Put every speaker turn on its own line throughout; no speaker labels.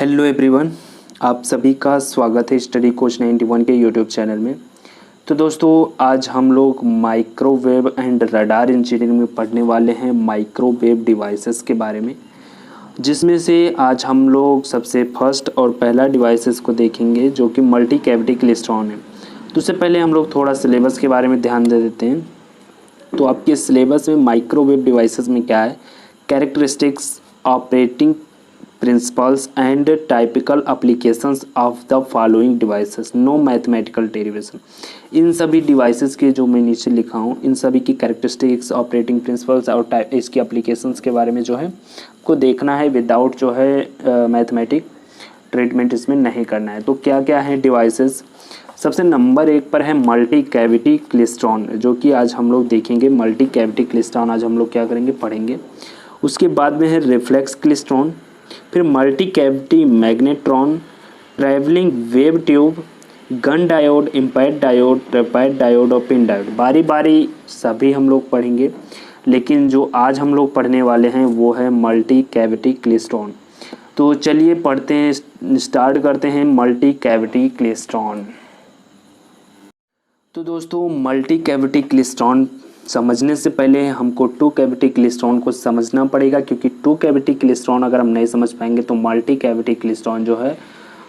Hello everyone, आप सभी का स्वागत है स्टडी कोच 91 के यूट्यूब चैनल में। तो दोस्तों, आज हम लोग माइक्रोवेव एंड रडार इंजीनियरिंग में पढ़ने वाले हैं माइक्रोवेव डिवाइसेस के बारे में, जिसमें से आज हम लोग सबसे फर्स्ट और पहला डिवाइसेस को देखेंगे जो कि मल्टी कैविटी क्लेस्ट्रॉन है। तो उससे पहले हम लोग थोड़ा सिलेबस के बारे में ध्यान दे देते हैं। तो आपके सिलेबस में माइक्रोवेव डिवाइसेस में क्या है, characteristics, operating principles and typical applications of the following devices, no mathematical derivation. इन सभी डिवाइसेस के जो मैं नीचे लिखा हूँ, इन सभी की कैरेक्टरिस्टिक्स, ऑपरेटिंग प्रिंसिपल्स और इसकी एप्लीकेशंस के बारे में जो है को देखना है, विदाउट जो है मैथमेटिक ट्रीटमेंट इसमें नहीं करना है। तो क्या क्या है डिवाइसेस, सबसे नंबर 1 पर है मल्टी कैविटी क्लेस्ट्रॉन, जो कि आज हम लोग देखेंगे। मल्टी कैविटी क्लेस्ट्रॉन आज हम लोग क्या करेंगे, पढ़ेंगे। उसके बाद में है रिफ्लेक्स क्लेस्ट्रॉन, फिर multi cavity magnetron, travelling wave tube, Gunn diode, impact diode, trapatt diode और पिन डायोड। बारी बारी सभी हम लोग पढ़ेंगे, लेकिन जो आज हम लोग पढ़ने वाले हैं वो है मल्टी कैविटी क्लेस्ट्रॉन। तो चलिए पढ़ते हैं, स्टार्ट करते हैं मल्टी कैविटी क्लेस्ट्रॉन। तो दोस्तों, मल्टी कैविटी क्लेस्ट्रॉन समझने से पहले हमको टू कैविटी क्लेस्ट्रॉन को समझना पड़ेगा, क्योंकि टू कैविटी क्लेस्ट्रॉन अगर हम नहीं समझ पाएंगे तो मल्टी कैविटी क्लेस्ट्रॉन जो है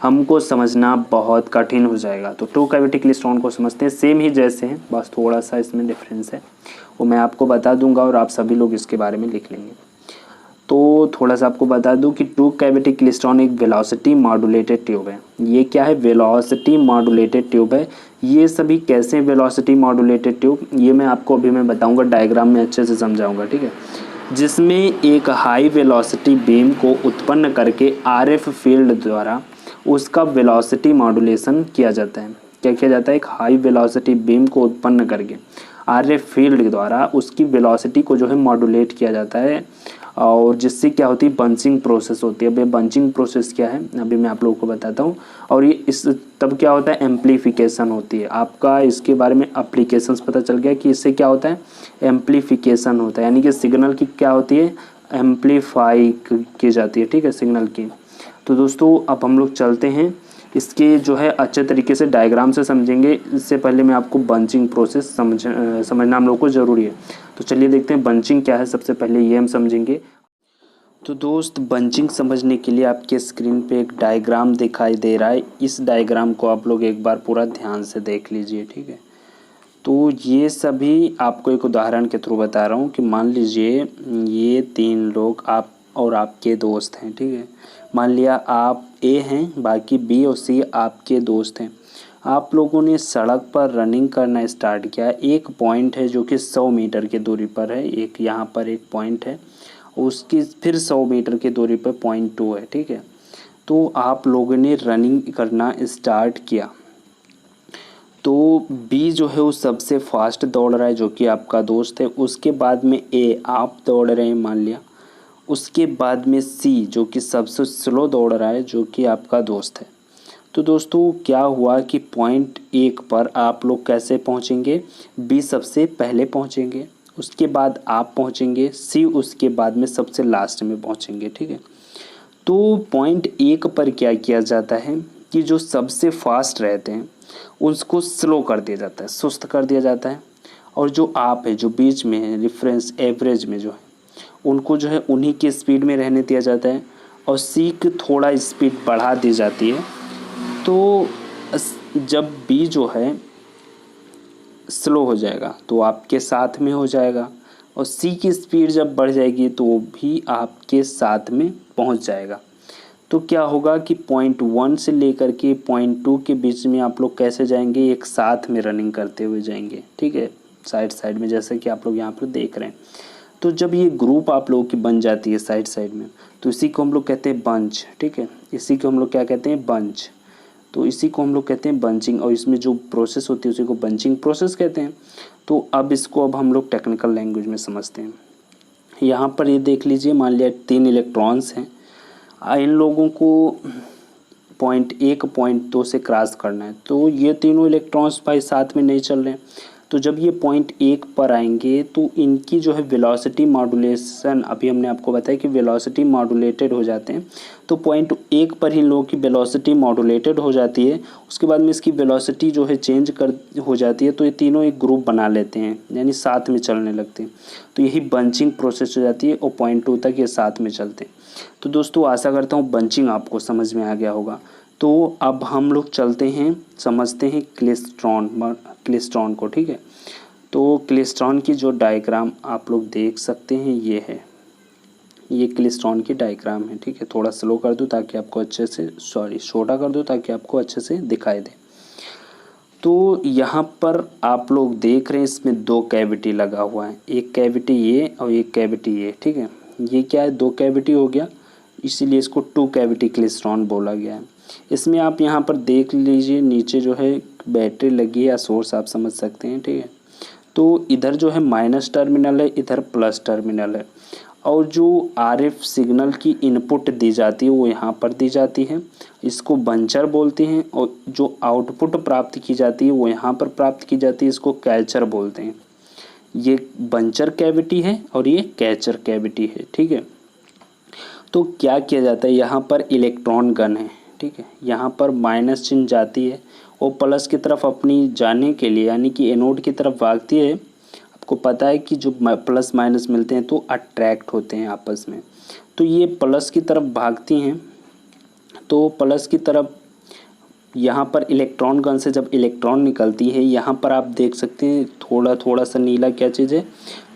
हमको समझना बहुत कठिन हो जाएगा। तो टू कैविटी क्लेस्ट्रॉन को समझते हैं, सेम ही जैसे हैं, बस थोड़ा सा इसमें डिफरेंस है, वो मैं आपको बता दूंगा और आप सभी लोग इसके बारे में लिख लेंगे। तो थोड़ा सा आपको बता दूं कि टू कैविटी क्लेस्ट्रॉन एक वेलोसिटी मॉड्यूलेटेड ट्यूब है। ये क्या है, वेलोसिटी मॉड्यूलेटेड ट्यूब है। ये सभी कैसे वेलोसिटी मॉड्यूलेटेड ट्यूब, ये मैं आपको अभी मैं बताऊंगा, डायग्राम में अच्छे से समझाऊंगा, ठीक है। जिसमें एक हाई वेलोसिटी बीम को उत्पन्न करके आरएफ फील्ड द्वारा उसका वेलोसिटी मॉड्यूलेशन किया जाता है। क्या किया जाता है, एक हाई वेलोसिटी बीम को उत्पन्न करके आरएफ फील्ड द्वारा उसकी वेलोसिटी को जो है मॉड्यूलेट किया जाता है, और जिससे क्या होती है, बंचिंग प्रोसेस होती है। अब ये बंचिंग प्रोसेस क्या है अभी मैं आप लोगों को बताता हूँ। और ये इस तब क्या होता है, एम्प्लीफिकेशन होती है। आपका इसके बारे में एप्लीकेशंस पता चल गया कि इससे क्या होता है, एम्प्लीफिकेशन होता है, यानी कि सिग्नल की क्या होती है, एम्प्लीफाई की जाती है, ठीक है, सिग्नल की। तो दोस्तों, अब हम लोग चलते हैं, इसके जो है अच्छे तरीके से डायग्राम से समझेंगे। इससे पहले मैं आपको बंचिंग प्रोसेस समझना हम लोग को ज़रूरी है। तो चलिए देखते हैं बंचिंग क्या है, सबसे पहले ये हम समझेंगे। तो दोस्त, बंचिंग समझने के लिए आपके स्क्रीन पे एक डायग्राम दिखाई दे रहा है। इस डायग्राम को आप लोग एक बार पूरा ध्यान से देख लीजिए, ठीक है। तो ये सभी आपको एक उदाहरण के थ्रू बता रहा हूँ कि मान लीजिए ये 3 लोग आप और आपके दोस्त हैं, ठीक है। मान लिया आप ए हैं, बाकी बी और सी आपके दोस्त हैं। आप लोगों ने सड़क पर रनिंग करना स्टार्ट किया। एक पॉइंट है जो कि 100 मीटर की दूरी पर है, एक यहाँ पर एक पॉइंट है, उसकी फिर 100 मीटर की दूरी पर पॉइंट 2 है, ठीक है। तो आप लोगों ने रनिंग करना स्टार्ट किया। तो बी जो है वो सबसे फास्ट दौड़ रहा है, जो कि आपका दोस्त है। उसके बाद में ए, आप दौड़ रहे हैं मान लिया। उसके बाद में सी जो कि सबसे स्लो दौड़ रहा है, जो कि आपका दोस्त है। तो दोस्तों, क्या हुआ कि पॉइंट 1 पर आप लोग कैसे पहुंचेंगे, बी सबसे पहले पहुंचेंगे, उसके बाद आप पहुंचेंगे, सी उसके बाद में सबसे लास्ट में पहुंचेंगे, ठीक है। तो पॉइंट 1 पर क्या किया जाता है कि जो सबसे फास्ट रहते हैं उसको स्लो कर दिया जाता है, सुस्त कर दिया जाता है। और जो आप है, जो बीच में है, रेफरेंस एवरेज में जो है, उनको जो है उन्हीं की स्पीड में रहने दिया जाता है, और सी की थोड़ा स्पीड बढ़ा दी जाती है। तो जब बी जो है स्लो हो जाएगा तो आपके साथ में हो जाएगा, और सी की स्पीड जब बढ़ जाएगी तो वो भी आपके साथ में पहुंच जाएगा। तो क्या होगा कि पॉइंट 1 से लेकर के पॉइंट 2 के बीच में आप लोग कैसे जाएंगे, एक साथ में रनिंग करते हुए जाएंगे, ठीक है, साइड साइड में, जैसे कि आप लोग यहाँ पर देख रहे हैं। तो जब ये ग्रुप आप लोगों की बन जाती है साइड साइड में, तो इसी को हम लोग कहते हैं बंच, ठीक है। इसी को हम लोग क्या कहते हैं, बंच। तो इसी को हम लोग कहते हैं बंचिंग, और इसमें जो प्रोसेस होती है उसी को बंचिंग प्रोसेस कहते हैं। तो अब इसको हम लोग टेक्निकल लैंग्वेज में समझते हैं। यहाँ पर ये देख लीजिए, मान लिया 3 इलेक्ट्रॉन्स हैं। इन लोगों को पॉइंट 1 पॉइंट 2 से क्रॉस करना है। तो ये तीनों इलेक्ट्रॉन्स भाई साथ में नहीं चल रहे हैं, तो जब ये पॉइंट 1 पर आएंगे तो इनकी जो है वेलोसिटी मॉड्यूलेशन, अभी हमने आपको बताया कि वेलोसिटी मॉड्यूलेटेड हो जाते हैं, तो पॉइंट 1 पर ही इन लोगों की वेलोसिटी मॉड्यूलेटेड हो जाती है। उसके बाद में इसकी वेलोसिटी जो है चेंज हो जाती है, तो ये तीनों एक ग्रुप बना लेते हैं, यानी साथ में चलने लगते हैं। तो यही बंचिंग प्रोसेस हो जाती है और पॉइंट 2 तक ये साथ में चलते हैं। तो दोस्तों आशा करता हूँ बंचिंग आपको समझ में आ गया होगा। तो अब हम लोग चलते हैं, समझते हैं क्लेस्ट्रॉन को, ठीक है। तो क्लेस्ट्रॉन की जो डायग्राम आप लोग देख सकते हैं ये है, ये क्लेस्ट्रॉन की डायग्राम है, ठीक है। थोड़ा स्लो कर दूँ ताकि आपको अच्छे से, छोटा कर दूँ ताकि आपको अच्छे से दिखाई दे। तो यहाँ पर आप लोग देख रहे हैं इसमें 2 कैविटी लगा हुआ है, एक कैविटी ये और एक कैविटी ये, ठीक है। ये क्या है, 2 कैविटी हो गया, इसीलिए इसको 2 कैविटी क्लेस्ट्रॉन बोला गया है। इसमें आप यहाँ पर देख लीजिए नीचे जो है बैटरी लगी है या सोर्स आप समझ सकते हैं, ठीक है। तो इधर जो है माइनस टर्मिनल है, इधर प्लस टर्मिनल है, और जो आरएफ सिग्नल की इनपुट दी जाती है वो यहाँ पर दी जाती है, इसको बंचर बोलते हैं। और जो आउटपुट प्राप्त की जाती है वो यहाँ पर प्राप्त की जाती है, इसको कैचर बोलते हैं। ये बंचर कैविटी है और ये कैचर कैविटी है, ठीक है। तो क्या किया जाता है, यहाँ पर इलेक्ट्रॉन गन है, ठीक है। यहाँ पर माइनस चिन्ह जाती है और प्लस की तरफ अपनी जाने के लिए, यानी कि एनोड की तरफ भागती है। आपको पता है कि जो प्लस माइनस मिलते हैं तो अट्रैक्ट होते हैं आपस में, तो ये प्लस की तरफ भागती हैं। तो प्लस की तरफ यहाँ पर इलेक्ट्रॉन गन से जब इलेक्ट्रॉन निकलती है, यहाँ पर आप देख सकते हैं थोड़ा थोड़ा सा नीला क्या चीज़ है,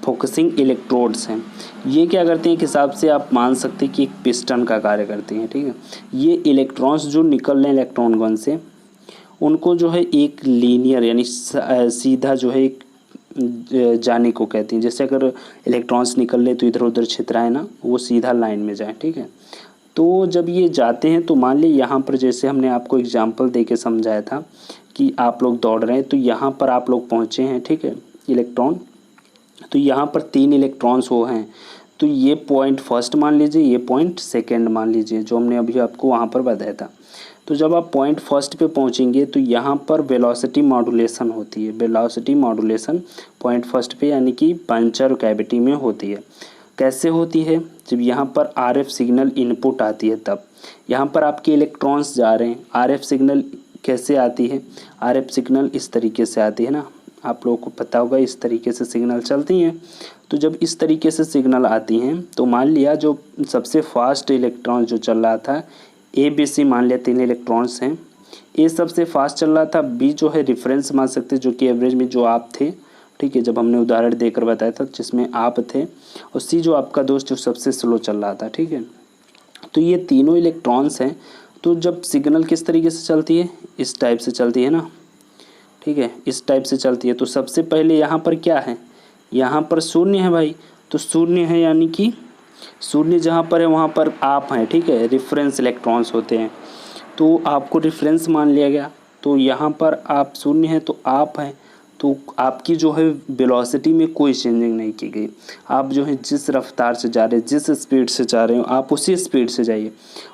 फोकसिंग इलेक्ट्रोड्स हैं। ये क्या करते हैं, एक हिसाब से आप मान सकते हैं कि एक पिस्टन का कार्य करते हैं, ठीक है। ये इलेक्ट्रॉन्स जो निकल रहे हैं इलेक्ट्रॉन गन से, उनको जो है एक लीनियर यानी सीधा जो है एक जाने को कहते हैं। जैसे अगर इलेक्ट्रॉन्स निकल रहे तो इधर उधर छितराए ना, वो सीधा लाइन में जाए, ठीक है। तो जब ये जाते हैं तो मान लीजिए यहाँ पर, जैसे हमने आपको एग्जांपल दे के समझाया था कि आप लोग दौड़ रहे हैं, तो यहाँ पर आप लोग पहुँचे हैं, ठीक है, इलेक्ट्रॉन। तो यहाँ पर 3 इलेक्ट्रॉन्स हो हैं, तो ये पॉइंट फर्स्ट मान लीजिए, ये पॉइंट सेकेंड मान लीजिए, जो हमने अभी आपको वहाँ पर बताया था। तो जब आप पॉइंट फर्स्ट पे पहुँचेंगे तो यहाँ पर वेलोसिटी मॉड्यूलेशन होती है, वेलोसिटी मॉड्यूलेशन पॉइंट फर्स्ट पे यानी कि पंचर कैविटी में होती है। कैसे होती है, जब यहाँ पर आरएफ सिग्नल इनपुट आती है तब यहाँ पर आपके इलेक्ट्रॉन्स जा रहे हैं। आरएफ सिग्नल कैसे आती है, आरएफ सिग्नल इस तरीके से आती है ना, आप लोगों को पता होगा इस तरीके से सिग्नल चलती हैं। तो जब इस तरीके से सिग्नल आती हैं तो मान लिया जो सबसे फास्ट इलेक्ट्रॉन जो चल रहा था, ए बी सी मान लिया 3 इलेक्ट्रॉन्स हैं, ए सबसे फास्ट चल रहा था, बी जो है रेफरेंस मान सकते हैं जो कि एवरेज में जो आप थे, ठीक है, जब हमने उदाहरण देकर बताया था जिसमें आप थे, और सी जो आपका दोस्त जो सबसे स्लो चल रहा था, ठीक है। तो ये तीनों इलेक्ट्रॉन्स हैं। तो जब सिग्नल किस तरीके से चलती है, इस टाइप से चलती है ना, ठीक है, इस टाइप से चलती है। तो सबसे पहले यहाँ पर क्या है, यहाँ पर शून्य है भाई, तो शून्य है यानी कि शून्य जहाँ पर है वहाँ पर आप हैं, ठीक है, रेफरेंस इलेक्ट्रॉन्स होते हैं, तो आपको रेफरेंस मान लिया गया। तो यहाँ पर आप शून्य हैं तो आप हैं, तो आपकी जो है वेलोसिटी में कोई चेंजिंग नहीं की गई। आप जो है जिस रफ्तार से जा रहे हैं, जिस स्पीड से जा रहे हो, आप उसी स्पीड से जाइए।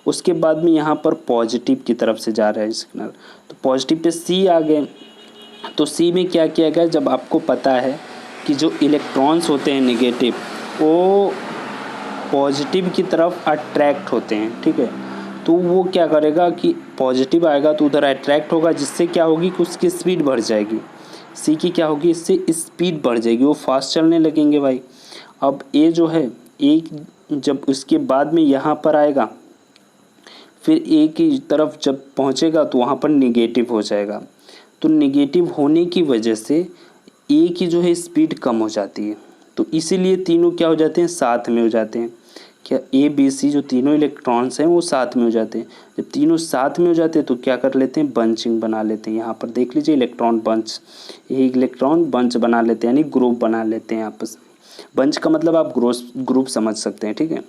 उसके बाद में यहाँ पर पॉजिटिव की तरफ से जा रहा है सिग्नल, तो पॉजिटिव पे सी आ गए। तो सी में क्या किया गया, जब आपको पता है कि जो इलेक्ट्रॉन्स होते हैं नेगेटिव, वो पॉजिटिव की तरफ अट्रैक्ट होते हैं, ठीक है। तो वो क्या करेगा कि पॉजिटिव आएगा तो उधर अट्रैक्ट होगा, जिससे क्या होगी कि उसकी स्पीड बढ़ जाएगी। सी की क्या होगी, इससे स्पीड बढ़ जाएगी, वो फास्ट चलने लगेंगे भाई। अब ए जो है, ए जब उसके बाद में यहाँ पर आएगा, फिर ए की तरफ जब पहुँचेगा तो वहाँ पर निगेटिव हो जाएगा। तो निगेटिव होने की वजह से ए की जो है स्पीड कम हो जाती है, तो इसीलिए तीनों क्या हो जाते हैं, साथ में हो जाते हैं। क्या ए बी सी जो तीनों इलेक्ट्रॉन्स हैं वो साथ में हो जाते हैं। जब तीनों साथ में हो जाते हैं तो क्या कर लेते हैं, बंचिंग बना लेते हैं। यहाँ पर देख लीजिए इलेक्ट्रॉन बंच, ये इलेक्ट्रॉन बंच बना लेते हैं, यानी ग्रुप बना लेते हैं आपस में। बंच का मतलब आप ग्रुप समझ सकते हैं, ठीक है।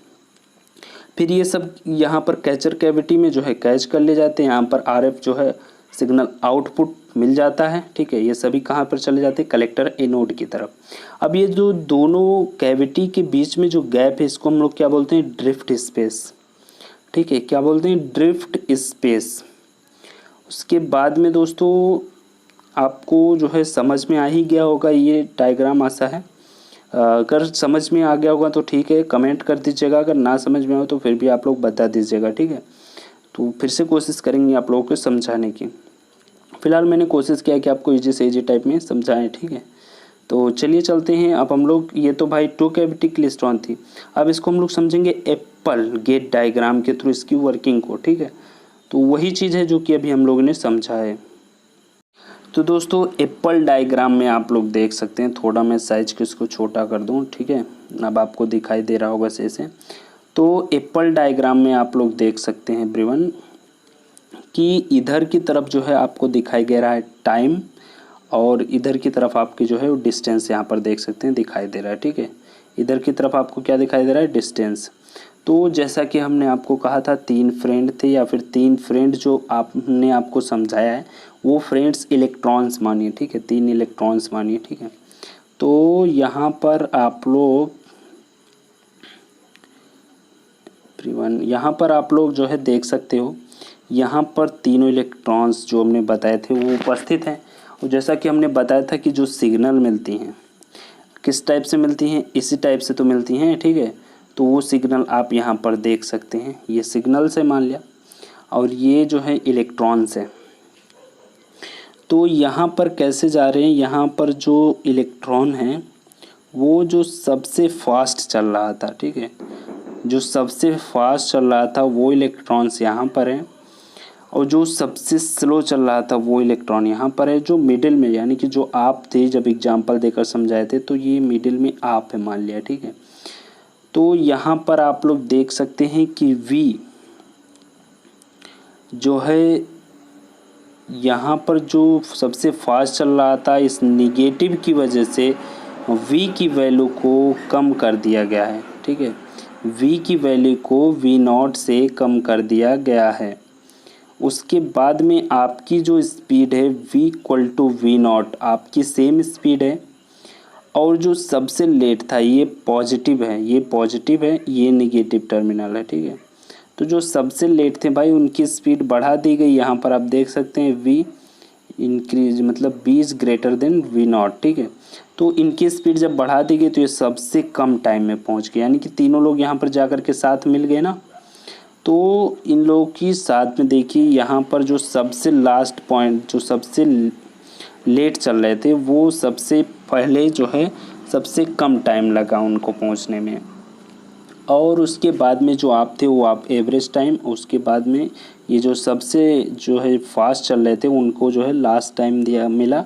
फिर ये सब यहाँ पर कैचर कैविटी में जो है कैच कर ले जाते हैं। यहाँ पर आरएफ जो है सिग्नल आउटपुट मिल जाता है, ठीक है। ये सभी कहाँ पर चले जाते हैं, कलेक्टर एनोड की तरफ। अब ये जो दोनों कैविटी के बीच में जो गैप है, इसको हम लोग क्या बोलते हैं, ड्रिफ्ट स्पेस, ठीक है। क्या बोलते हैं, ड्रिफ्ट स्पेस। उसके बाद में दोस्तों आपको जो है समझ में आ ही गया होगा, ये डायग्राम आशा है। अगर समझ में आ गया होगा तो ठीक है, कमेंट कर दीजिएगा। अगर ना समझ में हो तो फिर भी आप लोग बता दीजिएगा, ठीक है। तो फिर से कोशिश करेंगे आप लोगों को समझाने की। फ़िलहाल मैंने कोशिश किया कि आपको ईजी से ईजी टाइप में समझाएं, ठीक है। तो चलिए चलते हैं अब हम लोग। ये तो भाई टू कैविटी क्लेस्ट्रॉन थी। अब इसको हम लोग समझेंगे एप्पल गेट डायग्राम के थ्रू इसकी वर्किंग को, ठीक है। तो वही चीज़ है जो कि अभी हम लोगों ने समझा है। तो दोस्तों एप्पल डायग्राम में आप लोग देख सकते हैं, थोड़ा मैं साइज को इसको छोटा कर दूं, ठीक है। अब आपको दिखाई दे रहा होगा सही से। तो एप्पल डायग्राम में आप लोग देख सकते हैं एवरीवन कि इधर की तरफ जो है आपको दिखाई दे रहा है टाइम, और इधर की तरफ आपकी जो है वो डिस्टेंस यहाँ पर देख सकते हैं दिखाई दे रहा है, ठीक है। इधर की तरफ आपको क्या दिखाई दे रहा है, डिस्टेंस। तो जैसा कि हमने आपको कहा था 3 फ्रेंड थे, या फिर 3 फ्रेंड जो आपने आपको समझाया है वो फ्रेंड्स इलेक्ट्रॉन्स मानिए, ठीक है। 3 इलेक्ट्रॉन्स मानिए, ठीक है। तो यहाँ पर आप लोग जो है देख सकते हो, यहाँ पर तीनों इलेक्ट्रॉन्स जो हमने बताए थे वो उपस्थित हैं। और जैसा कि हमने बताया था कि जो सिग्नल मिलती हैं किस टाइप से मिलती हैं, इसी टाइप से तो मिलती हैं, ठीक है। तो वो सिग्नल आप यहाँ पर देख सकते हैं, ये सिग्नल से मान लिया, और ये जो है इलेक्ट्रॉन्स है। तो यहाँ पर कैसे जा रहे हैं, यहाँ पर जो इलेक्ट्रॉन है वो जो सबसे फास्ट चल रहा था, ठीक है, जो सबसे फास्ट चल रहा था वो इलेक्ट्रॉन्स यहाँ पर है, और जो सबसे स्लो चल रहा था वो इलेक्ट्रॉन यहाँ पर है। जो मिडिल में, यानी कि जो आप थे जब एग्जाम्पल देकर समझाए थे, तो ये मिडिल में आप है मान लिया, ठीक है। तो यहाँ पर आप लोग देख सकते हैं कि V जो है यहाँ पर जो सबसे फास्ट चल रहा था, इस निगेटिव की वजह से V की वैल्यू को कम कर दिया गया है, ठीक है। V की वैल्यू को V0 से कम कर दिया गया है। उसके बाद में आपकी जो स्पीड है V = V0, आपकी सेम स्पीड है। और जो सबसे लेट था ये पॉजिटिव है, ये पॉजिटिव है, ये निगेटिव टर्मिनल है, ठीक है। तो जो सबसे लेट थे भाई उनकी स्पीड बढ़ा दी गई। यहाँ पर आप देख सकते हैं V इंक्रीज, मतलब V is greater than V0, ठीक है। तो इनकी स्पीड जब बढ़ा दी गई तो ये सबसे कम टाइम में पहुँच गए, यानी कि तीनों लोग यहाँ पर जा कर के साथ मिल गए ना। तो इन लोगों की साथ में देखिए, यहाँ पर जो सबसे लास्ट पॉइंट, जो सबसे लेट चल रहे थे वो सबसे पहले जो है सबसे कम टाइम लगा उनको पहुंचने में। और उसके बाद में जो आप थे वो आप एवरेज टाइम, उसके बाद में ये जो सबसे जो है फास्ट चल रहे थे उनको जो है लास्ट टाइम दिया मिला।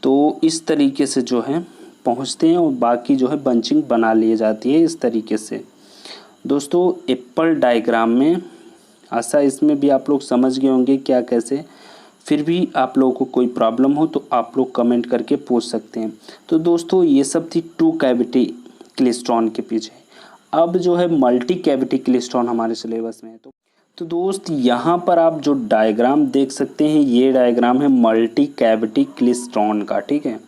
तो इस तरीके से जो है पहुंचते हैं, और बाकी जो है बंचिंग बना ली जाती है इस तरीके से। दोस्तों एप्पल डायग्राम में आशा इसमें भी आप लोग समझ गए होंगे क्या कैसे। फिर भी आप लोगों को कोई प्रॉब्लम हो तो आप लोग कमेंट करके पूछ सकते हैं। तो दोस्तों ये सब थी टू कैविटी क्लेस्ट्रॉन के पीछे। अब जो है मल्टी कैविटी क्लेस्ट्रॉन हमारे सिलेबस में है। तो दोस्त यहाँ पर आप जो डायग्राम देख सकते हैं ये डायग्राम है मल्टी कैविटी क्लेस्ट्रॉन का, ठीक है।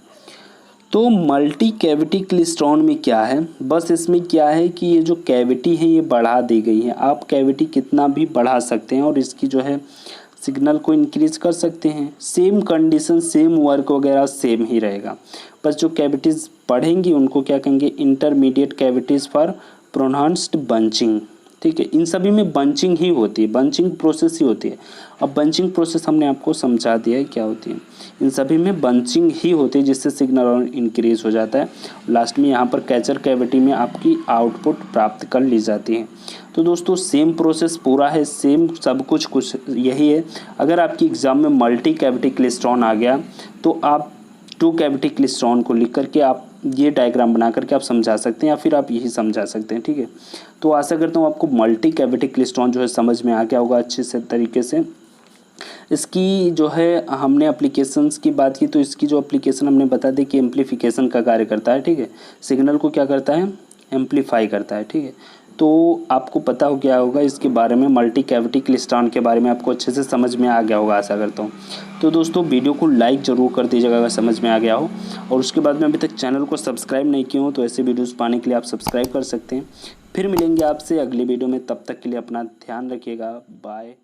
तो मल्टी कैविटी क्लेस्ट्रॉन में क्या है, बस इसमें क्या है कि ये जो कैविटी है ये बढ़ा दी गई है। आप कैविटी कितना भी बढ़ा सकते हैं और इसकी जो है सिग्नल को इंक्रीज कर सकते हैं। सेम कंडीशन, सेम वर्क वगैरह सेम ही रहेगा। बस जो कैविटीज़ बढ़ेंगी उनको क्या कहेंगे, intermediate cavities for pronounced bunching, ठीक है। इन सभी में बंचिंग ही होती है, बंचिंग प्रोसेस ही होती है। अब बंचिंग प्रोसेस हमने आपको समझा दिया है क्या होती है। इन सभी में बंचिंग ही होती है जिससे सिग्नल इंक्रीज हो जाता है। लास्ट में यहाँ पर कैचर कैविटी में आपकी आउटपुट प्राप्त कर ली जाती है। तो दोस्तों सेम प्रोसेस पूरा है, सेम सब कुछ यही है। अगर आपकी एग्ज़ाम में मल्टी कैविटी क्लेस्ट्रॉन आ गया तो आप टू कैविटी क्लेस्ट्रॉन को लिख करके आप ये डायग्राम बना करके आप समझा सकते हैं, या फिर आप यही समझा सकते हैं, ठीक है। तो आशा करता हूँ आपको मल्टी कैविटी क्लेस्ट्रॉन जो है समझ में आ गया होगा अच्छे से तरीके से। इसकी जो है हमने एप्लीकेशंस की बात की, तो इसकी जो एप्लीकेशन हमने बता दी कि एम्प्लीफिकेशन का कार्य करता है, ठीक है। सिग्नल को क्या करता है, एम्प्लीफाई करता है, ठीक है। तो आपको पता हो गया होगा इसके बारे में, मल्टी कैविटी क्लेस्ट्रॉन के बारे में आपको अच्छे से समझ में आ गया होगा आशा करता हूँ। तो दोस्तों वीडियो को लाइक ज़रूर कर दीजिएगा अगर समझ में आ गया हो, और उसके बाद में अभी तक चैनल को सब्सक्राइब नहीं किए हो तो ऐसे वीडियोस पाने के लिए आप सब्सक्राइब कर सकते हैं। फिर मिलेंगे आपसे अगली वीडियो में, तब तक के लिए अपना ध्यान रखिएगा। बाय।